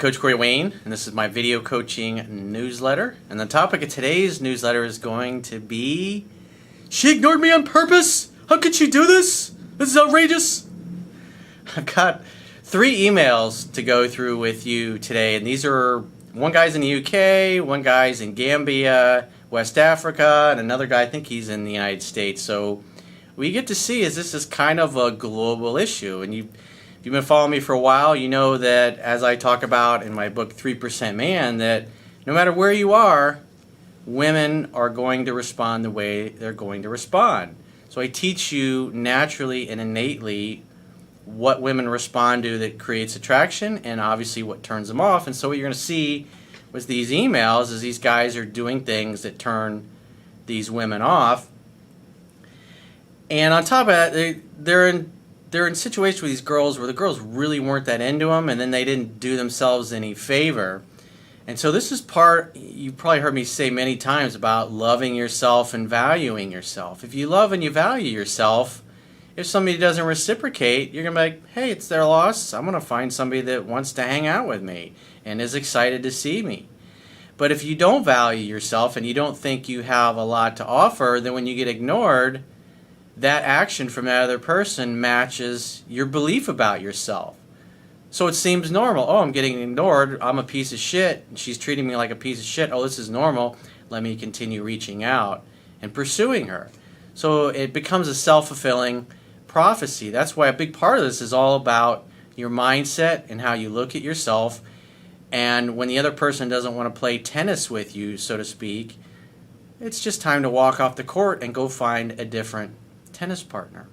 Coach Corey Wayne, and this is my video coaching newsletter. And the topic of today's newsletter is going to be, she ignored me on purpose? How could she do this? This is outrageous. I've got 3 emails to go through with you today, and these are, one guy's in the UK, one guy's in Gambia, West Africa, and another guy, I think he's in the United States. So what you get to see is this is kind of a global issue, and if you've been following me for a while, you know that as I talk about in my book 3% Man, that no matter where you are, women are going to respond the way they're going to respond. So I teach you naturally and innately what women respond to that creates attraction, and obviously what turns them off. And so what you're going to see with these emails is these guys are doing things that turn these women off. And on top of that, they're in situations with these girls where the girls really weren't that into them, and then they didn't do themselves any favor. And so this is part, you probably heard me say many times about loving yourself and valuing yourself. If you love and you value yourself, if somebody doesn't reciprocate, you're going to be like, hey, it's their loss. I'm going to find somebody that wants to hang out with me and is excited to see me. But if you don't value yourself and you don't think you have a lot to offer, then when you get ignored, that action from that other person matches your belief about yourself. So it seems normal. Oh, I'm getting ignored. I'm a piece of shit. She's treating me like a piece of shit. Oh, this is normal. Let me continue reaching out and pursuing her. So it becomes a self-fulfilling prophecy. That's why a big part of this is all about your mindset and how you look at yourself. And when the other person doesn't want to play tennis with you, so to speak, it's just time to walk off the court and go find a different tennis partner.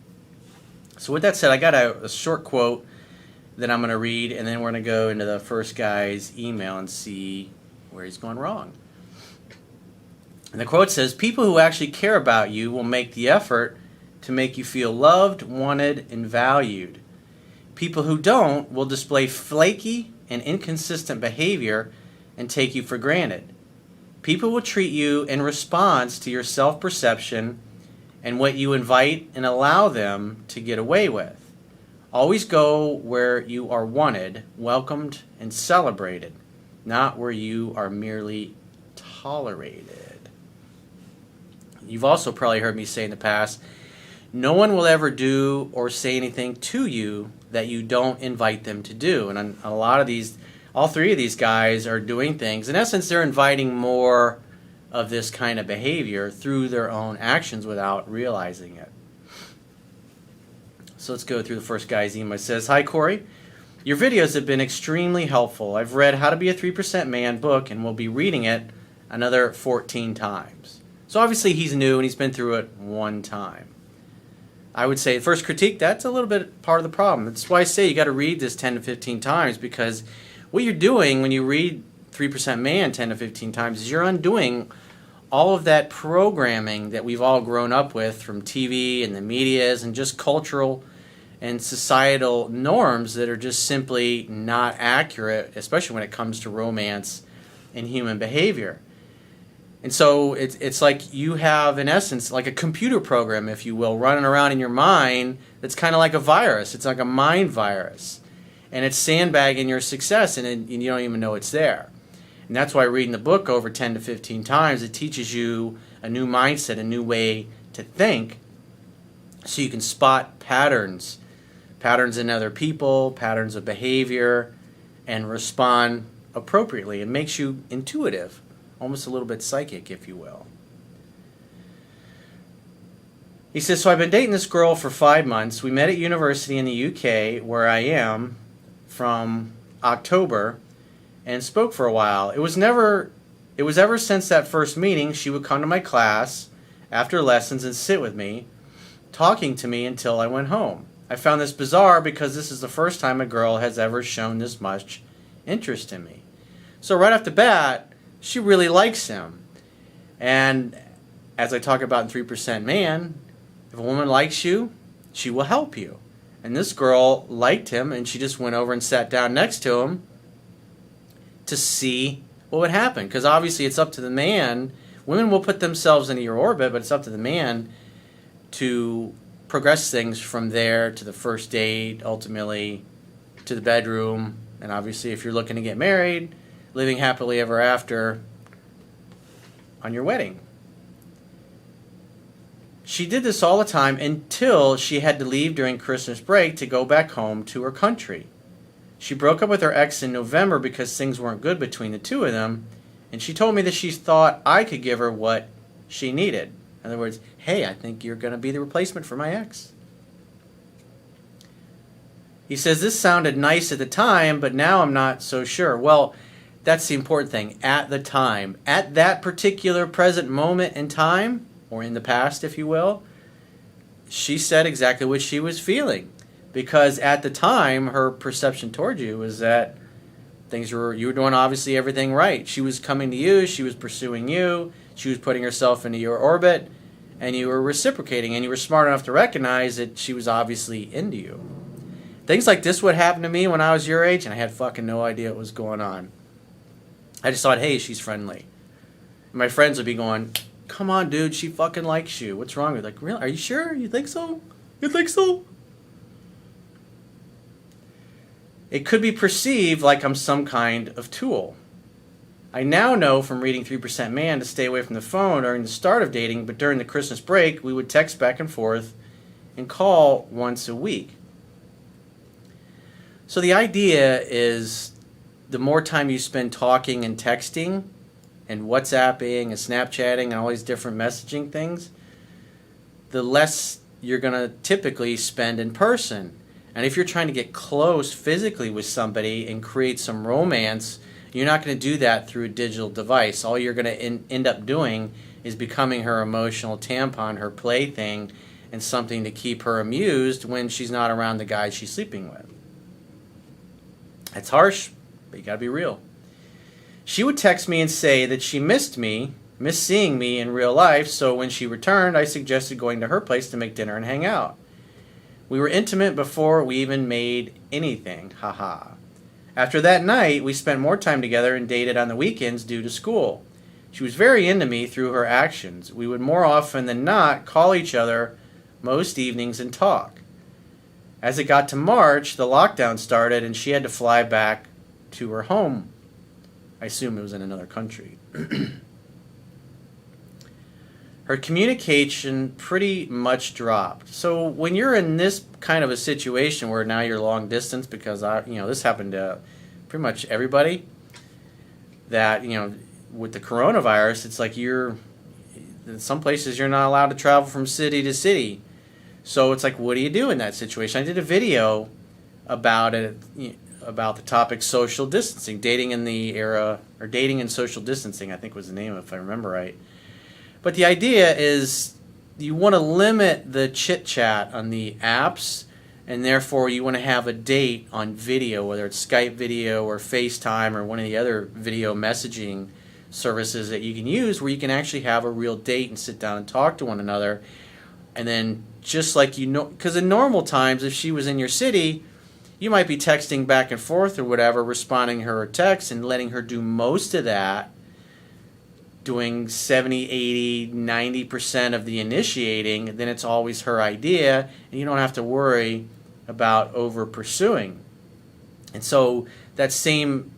So with that said, I got a short quote that I'm going to read, and then we're going to go into the first guy's email and see where he's going wrong. And the quote says, people who actually care about you will make the effort to make you feel loved, wanted, and valued. People who don't will display flaky and inconsistent behavior and take you for granted. People will treat you in response to your self-perception and what you invite and allow them to get away with. Always go where you are wanted, welcomed, and celebrated, not where you are merely tolerated. You've also probably heard me say in the past, no one will ever do or say anything to you that you don't invite them to do. And a lot of these, all 3 of these guys are doing things. In essence, they're inviting more of this kind of behavior through their own actions without realizing it. So let's go through the first guy's email. It says, hi Corey, your videos have been extremely helpful. I've read How to Be a 3% Man book and will be reading it another 14 times. So obviously he's new and he's been through it one time. I would say first critique, that's a little bit part of the problem. That's why I say you got to read this 10 to 15 times, because what you're doing when you read 3% Man 10 to 15 times is you're undoing all of that programming that we've all grown up with from TV and the medias and just cultural and societal norms that are just simply not accurate, especially when it comes to romance and human behavior. And so it's like you have, in essence, like a computer program, if you will, running around in your mind that's kind of like a virus. It's like a mind virus. And it's sandbagging your success, and you don't even know it's there. And that's why reading the book over 10 to 15 times, it teaches you a new mindset, a new way to think, so you can spot patterns in other people, patterns of behavior, and respond appropriately. It makes you intuitive, almost a little bit psychic, if you will. He says, so I've been dating this girl for 5 months. We met at university in the UK, where I am from October, and spoke for a while. It was ever since that first meeting, she would come to my class after lessons and sit with me, talking to me until I went home. I found this bizarre because this is the first time a girl has ever shown this much interest in me. So right off the bat, she really likes him. And as I talk about in 3% Man, if a woman likes you, she will help you. And this girl liked him, and she just went over and sat down next to him to see what would happen. Because obviously it's up to the man. Women will put themselves into your orbit, but it's up to the man to progress things from there to the first date, ultimately to the bedroom, And obviously, if you're looking to get married, living happily ever after on your wedding. She did this all the time until she had to leave during Christmas break to go back home to her country. She broke up with her ex in November because things weren't good between the two of them, and she told me that she thought I could give her what she needed. In other words, hey, I think you're going to be the replacement for my ex. He says, this sounded nice at the time, but now I'm not so sure. Well, that's the important thing. At the time. At that particular present moment in time, or in the past, if you will, she said exactly what she was feeling. Because at the time, her perception toward you was that you were doing obviously everything right. She was coming to you, she was pursuing you, she was putting herself into your orbit, and you were reciprocating, and you were smart enough to recognize that she was obviously into you. Things like this would happen to me when I was your age, and I had fucking no idea what was going on. I just thought, hey, she's friendly. And my friends would be going, come on, dude, she fucking likes you. What's wrong with her? Like, really? Are you sure? You think so? You think so? It could be perceived like I'm some kind of tool. I now know from reading 3% Man to stay away from the phone during the start of dating, but during the Christmas break, we would text back and forth and call once a week. So the idea is the more time you spend talking and texting and WhatsApping and Snapchatting and all these different messaging things, the less you're going to typically spend in person. And if you're trying to get close physically with somebody and create some romance, you're not going to do that through a digital device. All you're going to end up doing is becoming her emotional tampon, her plaything, and something to keep her amused when she's not around the guy she's sleeping with. That's harsh, but you got to be real. She would text me and say that she missed seeing me in real life, so when she returned, I suggested going to her place to make dinner and hang out. We were intimate before we even made anything, haha. After that night, we spent more time together and dated on the weekends due to school. She was very into me through her actions. We would more often than not call each other most evenings and talk. As it got to March, the lockdown started and she had to fly back to her home. I assume it was in another country. Her communication pretty much dropped. So when you're in this kind of a situation where now you're long distance, because this happened to pretty much everybody, that with the coronavirus, it's like in some places you're not allowed to travel from city to city. So it's like, what do you do in that situation? I did a video about it, about the topic social distancing, dating and social distancing, I think was the name, if I remember right. But the idea is you want to limit the chit-chat on the apps, and therefore you want to have a date on video, whether it's Skype video or FaceTime or one of the other video messaging services that you can use, where you can actually have a real date and sit down and talk to one another. And then just like because in normal times, if she was in your city, you might be texting back and forth or whatever, responding her text and letting her do most of that, doing 70, 80, 90% of the initiating. Then it's always her idea, and you don't have to worry about over pursuing. And so that same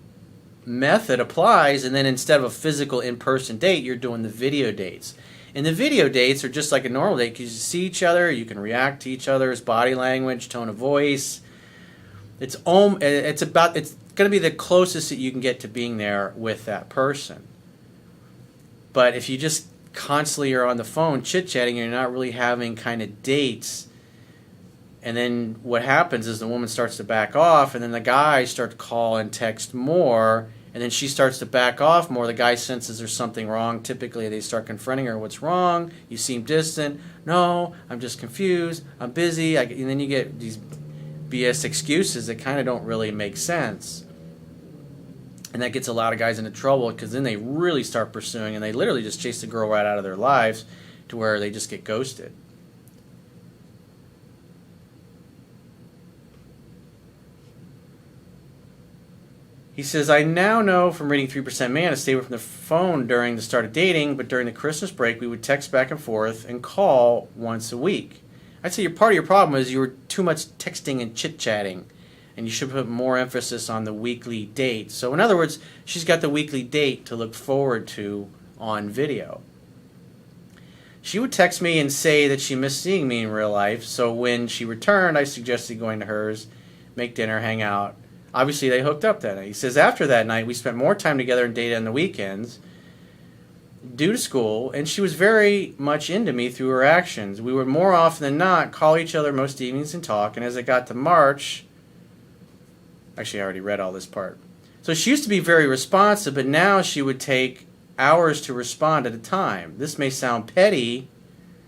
method applies, and then instead of a physical in-person date, you're doing the video dates. And the video dates are just like a normal date because you see each other, you can react to each other's body language, tone of voice. It's going to be the closest that you can get to being there with that person. But if you just constantly are on the phone chit-chatting, you're not really having kind of dates. And then what happens is the woman starts to back off, and then the guy starts to call and text more, and then she starts to back off more. The guy senses there's something wrong. Typically, they start confronting her. What's wrong? You seem distant. No, I'm just confused. I'm busy. And then you get these BS excuses that kind of don't really make sense. And that gets a lot of guys into trouble because then they really start pursuing and they literally just chase the girl right out of their lives to where they just get ghosted. He says, I now know from reading 3% Man to stay away from the phone during the start of dating, but during the Christmas break we would text back and forth and call once a week. I'd say part of your problem is you were too much texting and chit-chatting. and you should put more emphasis on the weekly date. So in other words, she's got the weekly date to look forward to on video. She would text me and say that she missed seeing me in real life, so when she returned, I suggested going to hers, make dinner, hang out. Obviously, they hooked up that night. He says, after that night, we spent more time together and dated on the weekends due to school, and she was very much into me through her actions. We would more often than not call each other most evenings and talk, and as it got to March, actually I already read all this part. So she used to be very responsive, but now she would take hours to respond at a time. This may sound petty,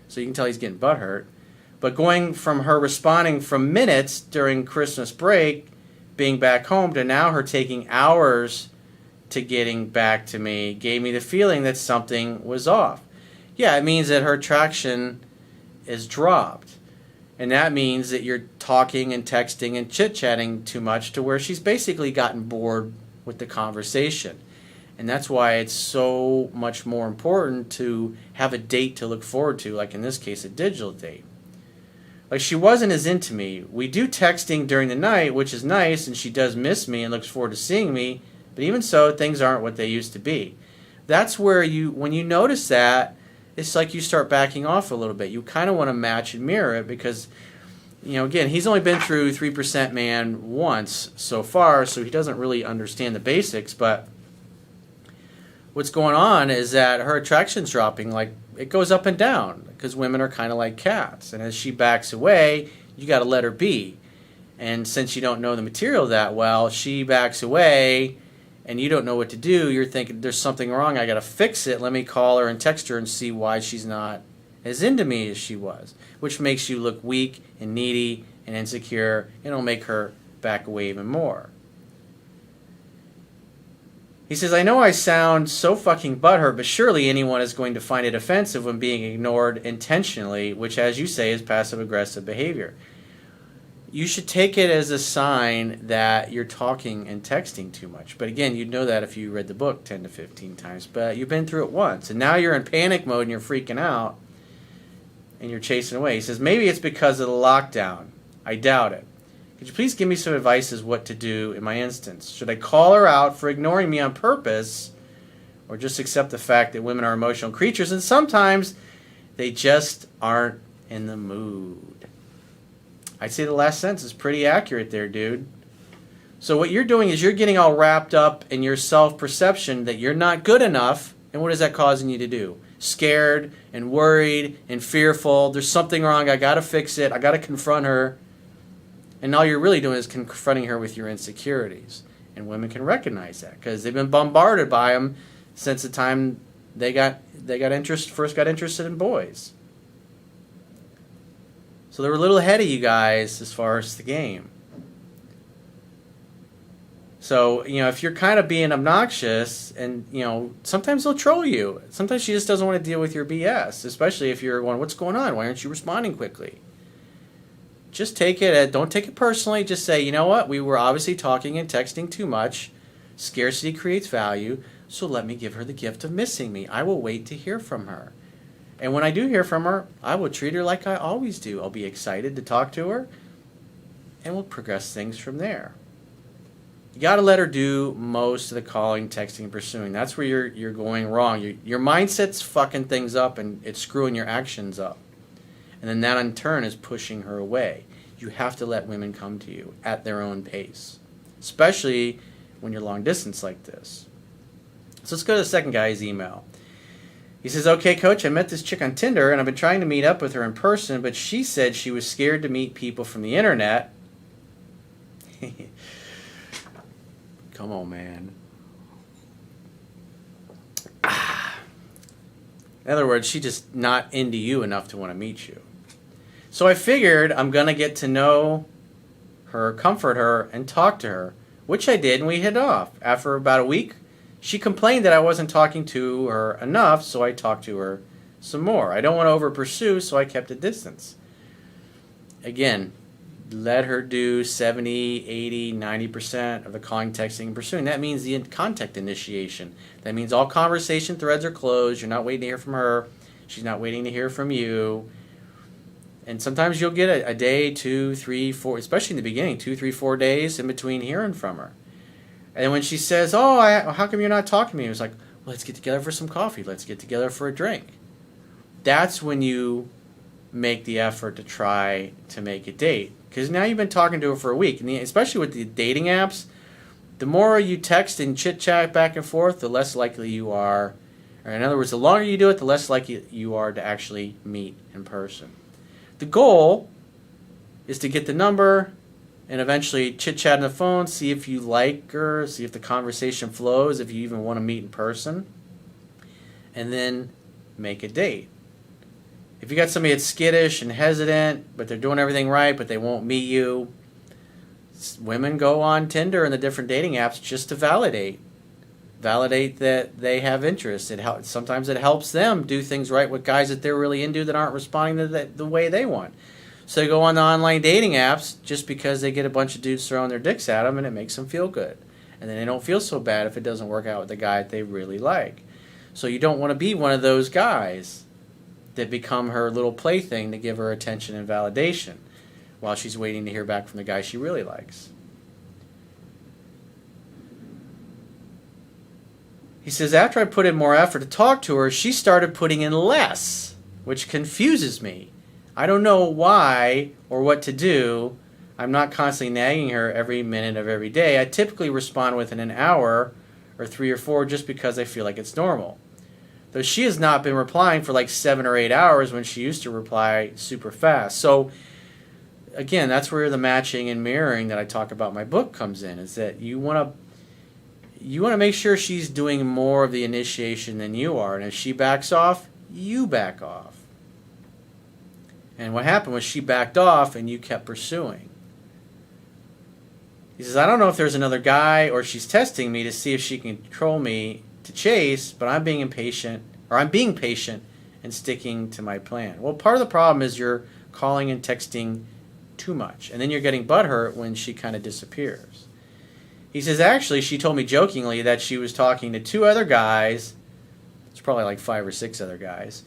so you can tell he's getting butthurt, but going from her responding from minutes during Christmas break, being back home, to now her taking hours to getting back to me gave me the feeling that something was off. Yeah, it means that her attraction is dropped. And that means that you're talking and texting and chit-chatting too much to where she's basically gotten bored with the conversation. And that's why it's so much more important to have a date to look forward to, like in this case, a digital date. Like, she wasn't as into me. We do texting during the night, which is nice, and she does miss me and looks forward to seeing me, but even so, things aren't what they used to be. That's where when you notice that, it's like you start backing off a little bit. You kind of want to match and mirror it because, again, he's only been through 3% Man once so far, so he doesn't really understand the basics, but what's going on is that her attraction's dropping. Like, it goes up and down because women are kind of like cats, and as she backs away, you got to let her be. And since you don't know the material that well, she backs away and you don't know what to do. You're thinking, there's something wrong, I got to fix it. Let me call her and text her and see why she's not as into me as she was, which makes you look weak and needy and insecure, and it'll make her back away even more. He says, I know I sound so fucking butthurt, but surely anyone is going to find it offensive when being ignored intentionally, which, as you say, is passive-aggressive behavior. You should take it as a sign that you're talking and texting too much. But again, you'd know that if you read the book 10 to 15 times. But you've been through it once, and now you're in panic mode and you're freaking out, and you're chasing away. He says, maybe it's because of the lockdown. I doubt it. Could you please give me some advice as what to do in my instance? Should I call her out for ignoring me on purpose, or just accept the fact that women are emotional creatures and sometimes they just aren't in the mood? I'd say the last sentence is pretty accurate there, dude. So what you're doing is you're getting all wrapped up in your self-perception that you're not good enough, and what is that causing you to do? Scared and worried and fearful. There's something wrong. I got to fix it. I got to confront her. And all you're really doing is confronting her with your insecurities. And women can recognize that because they've been bombarded by them since the time they first got interested in boys. So they're a little ahead of you guys as far as the game. So, if you're kind of being obnoxious and, sometimes they'll troll you. Sometimes she just doesn't want to deal with your BS, especially if you're going, what's going on? Why aren't you responding quickly? Just don't take it personally. Just say, you know what? We were obviously talking and texting too much. Scarcity creates value. So let me give her the gift of missing me. I will wait to hear from her. And when I do hear from her, I will treat her like I always do. I'll be excited to talk to her, and we'll progress things from there. You got to let her do most of the calling, texting, and pursuing. That's where you're going wrong. Your mindset's fucking things up, and it's screwing your actions up. And then that, in turn, is pushing her away. You have to let women come to you at their own pace, especially when you're long distance like this. So let's go to the second guy's email. He says, okay, coach, I met this chick on Tinder, and I've been trying to meet up with her in person, but she said she was scared to meet people from the internet. Come on, man. In other words, she's just not into you enough to want to meet you. So I figured I'm going to get to know her, comfort her, and talk to her, which I did, and we hit off. After about a week, she complained that I wasn't talking to her enough, so I talked to her some more. I don't want to over-pursue, so I kept a distance. Again, let her do 70, 80, 90% of the calling, texting, and pursuing. That means the contact initiation. That means all conversation threads are closed. You're not waiting to hear from her. She's not waiting to hear from you. And sometimes you'll get a day, 2, 3, 4, especially in the beginning, 2, 3, 4 days in between hearing from her. And when she says, "Oh, how come you're not talking to me?" It was like, well, "Let's get together for some coffee. Let's get together for a drink." That's when you make the effort to try to make a date. Because now you've been talking to her for a week. And especially with the dating apps, the more you text and chit-chat back and forth, the less likely you are, or in other words, the longer you do it, the less likely you are to actually meet in person. The goal is to get the number and eventually chit-chat on the phone, see if you like her, see if the conversation flows, if you even want to meet in person, and then make a date. If you got somebody that's skittish and hesitant, but they're doing everything right, but they won't meet you, women go on Tinder and the different dating apps just to validate that they have interest. Sometimes it helps them do things right with guys that they're really into that aren't responding to the way they want. So they go on the online dating apps just because they get a bunch of dudes throwing their dicks at them and it makes them feel good. And then they don't feel so bad if it doesn't work out with the guy that they really like. So you don't want to be one of those guys that become her little plaything to give her attention and validation while she's waiting to hear back from the guy she really likes. He says, after I put in more effort to talk to her, she started putting in less, which confuses me. I don't know why or what to do. I'm not constantly nagging her every minute of every day. I typically respond within an hour or 3 or 4 just because I feel like it's normal. Though she has not been replying for like 7 or 8 hours when she used to reply super fast. So again, that's where the matching and mirroring that I talk about in my book comes in, is that you want to make sure she's doing more of the initiation than you are. And if she backs off, you back off. And what happened was she backed off and you kept pursuing. He says, I don't know if there's another guy or she's testing me to see if she can control me to chase, but I'm being patient and sticking to my plan. Well, part of the problem is you're calling and texting too much, and then you're getting butthurt when she kind of disappears. He says, actually, she told me jokingly that she was talking to 2 other guys. It's probably like 5 or 6 other guys.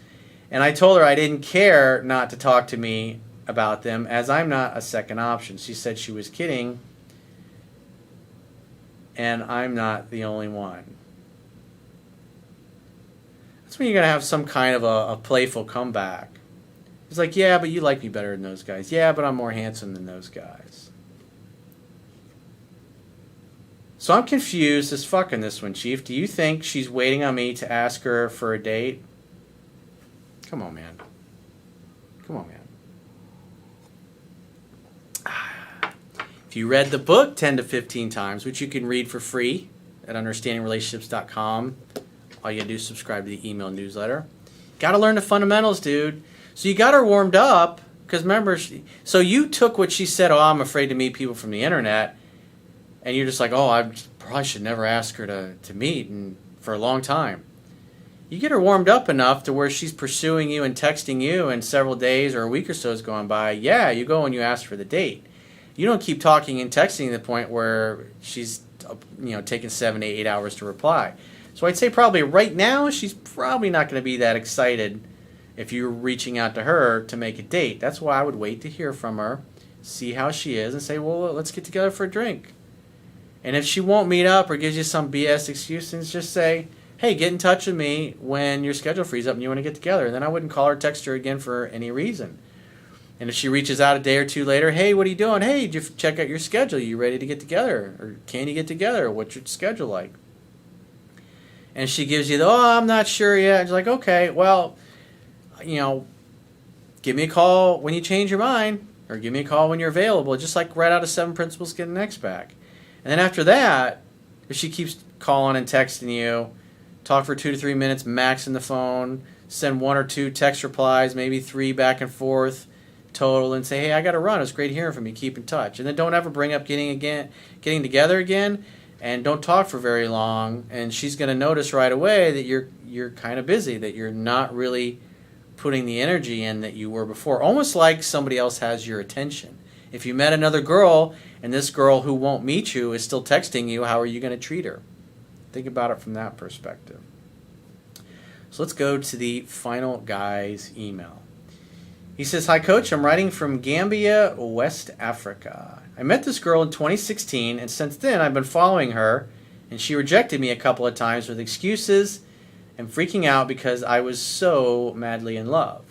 And I told her I didn't care not to talk to me about them as I'm not a second option. She said she was kidding, and I'm not the only one. That's when you're going to have some kind of a playful comeback. It's like, yeah, but you like me better than those guys. Yeah, but I'm more handsome than those guys. So I'm confused as fuck in this one, Chief. Do you think she's waiting on me to ask her for a date? Come on, man. Come on, man. If you read the book 10 to 15 times, which you can read for free at understandingrelationships.com, all you gotta do is subscribe to the email newsletter. Gotta learn the fundamentals, dude. So you got her warmed up, because remember, so you took what she said, oh, I'm afraid to meet people from the internet, and you're just like, oh, I probably should never ask her to meet for a long time. You get her warmed up enough to where she's pursuing you and texting you, and several days or a week or so has gone by. Yeah, you go and you ask for the date. You don't keep talking and texting to the point where she's taking 7 to 8 hours to reply. So I'd say probably right now she's probably not going to be that excited if you're reaching out to her to make a date. That's why I would wait to hear from her, see how she is, and say, well, let's get together for a drink. And if she won't meet up or gives you some BS excuse, then just say, hey, get in touch with me when your schedule frees up and you want to get together. And then I wouldn't call her, text her again for any reason. And if she reaches out a day or 2 later, hey, what are you doing? Hey, did you check out your schedule? Are you ready to get together? Or can you get together? What's your schedule like? And she gives you I'm not sure yet. And you're like, okay, well, give me a call when you change your mind, or give me a call when you're available, just like right out of 7 Principles, Get an X Back. And then after that, if she keeps calling and texting you, talk for 2 to 3 minutes max on the phone, send 1 or 2 text replies, maybe 3 back and forth total, and say, hey, I got to run. It was great hearing from you. Keep in touch. And then don't ever bring up getting together again, and don't talk for very long. And she's going to notice right away that you're kind of busy, that you're not really putting the energy in that you were before. Almost like somebody else has your attention. If you met another girl and this girl who won't meet you is still texting you, how are you going to treat her? Think about it from that perspective. So let's go to the final guy's email. He says, "Hi, Coach. I'm writing from Gambia, West Africa. I met this girl in 2016, and since then I've been following her, and she rejected me a couple of times with excuses and freaking out because I was so madly in love.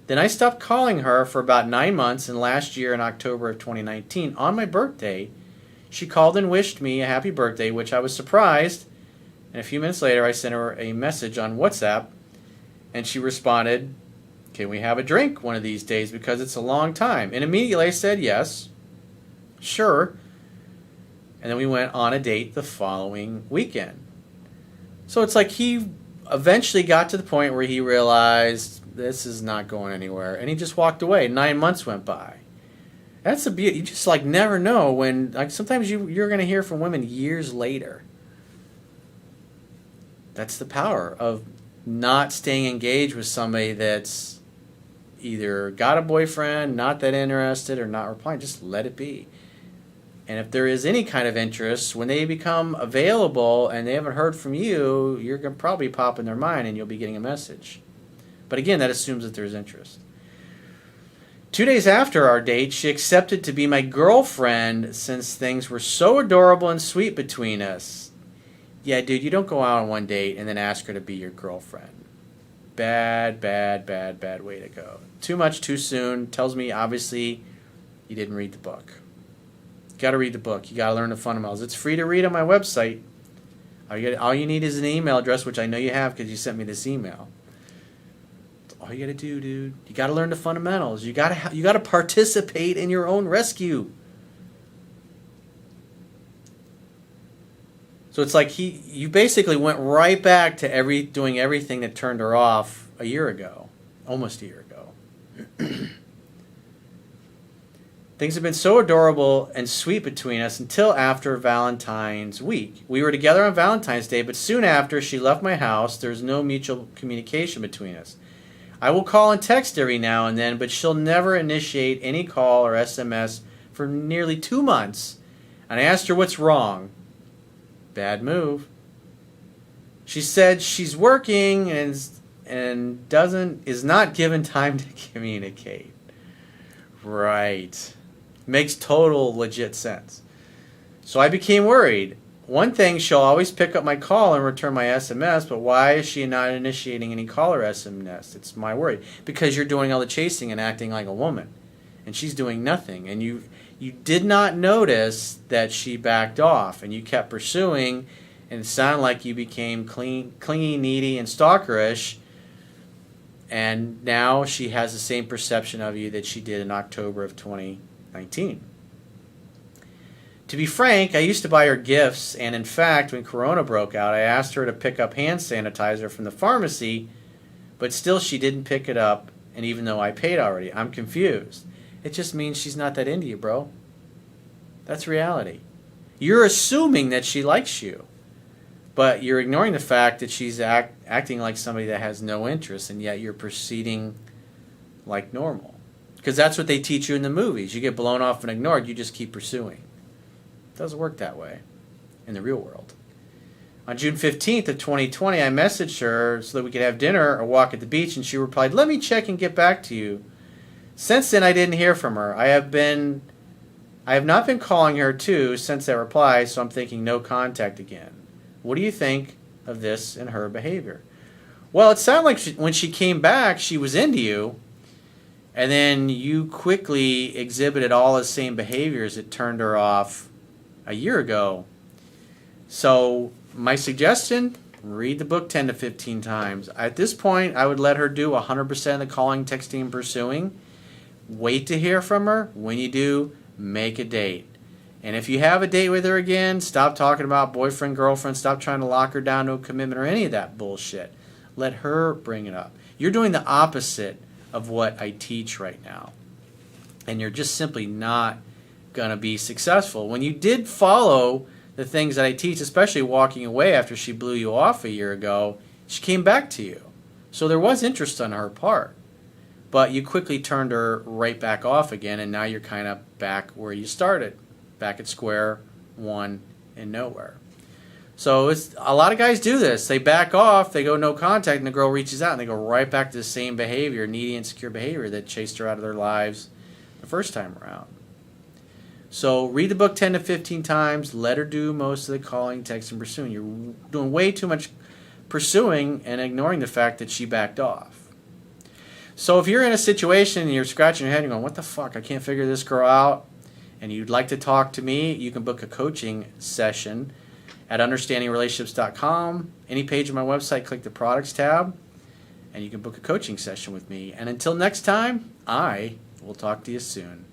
Then I stopped calling her for about 9 months, and last year in October of 2019, on my birthday, she called and wished me a happy birthday, which I was surprised, and a few minutes later I sent her a message on WhatsApp, and she responded, 'Can we have a drink one of these days because it's a long time?' And immediately I said yes, sure, and then we went on a date the following weekend." So it's like he eventually got to the point where he realized this is not going anywhere, and he just walked away. 9 months went by. That's the beauty. You just like never know when. Like sometimes you're going to hear from women years later. That's the power of not staying engaged with somebody that's either got a boyfriend, not that interested, or not replying. Just let it be. And if there is any kind of interest, when they become available and they haven't heard from you, you're going to probably pop in their mind and you'll be getting a message. But again, that assumes that there's interest. 2 days after our date, she accepted to be my girlfriend since things were so adorable and sweet between us. Yeah, dude, you don't go out on one date and then ask her to be your girlfriend. Bad, bad, bad, bad way to go. Too much too soon. Tells me, obviously, you didn't read the book. You got to read the book. You got to learn the fundamentals. It's free to read on my website. All you need is an email address, which I know you have because you sent me this email. That's all you got to do, dude. You got to learn the fundamentals. You got to participate in your own rescue. So it's like you basically went right back to doing everything that turned her off a year ago, almost a year ago. Things have been so adorable and sweet between us until after Valentine's week. We were together on Valentine's Day, but soon after she left my house, there's no mutual communication between us. I will call and text every now and then, but she'll never initiate any call or SMS for nearly 2 months. And I asked her what's wrong. Bad move. She said she's working and is not given time to communicate. Right. Makes total legit sense. So I became worried. One thing, she'll always pick up my call and return my SMS, but why is she not initiating any call or SMS? It's my worry. Because you're doing all the chasing and acting like a woman. And she's doing nothing. And you did not notice that she backed off, and you kept pursuing, and it sounded like you became clingy, needy, and stalkerish, and now she has the same perception of you that she did in October of 2019. To be frank, I used to buy her gifts, and in fact, when Corona broke out, I asked her to pick up hand sanitizer from the pharmacy, but still she didn't pick it up, and even though I paid already, I'm confused. It just means she's not that into you, bro. That's reality. You're assuming that she likes you, but you're ignoring the fact that she's acting like somebody that has no interest, and yet you're proceeding like normal. Because that's what they teach you in the movies. You get blown off and ignored, you just keep pursuing. It doesn't work that way in the real world. On June 15th of 2020, I messaged her so that we could have dinner or walk at the beach, and she replied, "Let me check and get back to you." Since then, I didn't hear from her. I have not been calling her too since that reply, so I'm thinking no contact again. What do you think of this and her behavior? Well, it sounded like when she came back, she was into you, and then you quickly exhibited all the same behaviors that turned her off a year ago. So my suggestion, read the book 10 to 15 times. At this point, I would let her do 100% of the calling, texting, and pursuing. Wait to hear from her. When you do, make a date. And if you have a date with her again, stop talking about boyfriend, girlfriend. Stop trying to lock her down to a commitment or any of that bullshit. Let her bring it up. You're doing the opposite of what I teach right now. And you're just simply not going to be successful. When you did follow the things that I teach, especially walking away after she blew you off a year ago, she came back to you. So there was interest on her part. But you quickly turned her right back off again, and now you're kind of back where you started, back at square one and nowhere. So it's a lot of guys do this. They back off, they go no contact, and the girl reaches out, and they go right back to the same behavior, needy, insecure behavior that chased her out of their lives the first time around. So read the book 10 to 15 times. Let her do most of the calling, texting, pursuing. You're doing way too much pursuing and ignoring the fact that she backed off. So if you're in a situation and you're scratching your head and going, what the fuck, I can't figure this girl out, and you'd like to talk to me, you can book a coaching session at understandingrelationships.com. Any page of my website, click the products tab, and you can book a coaching session with me. And until next time, I will talk to you soon.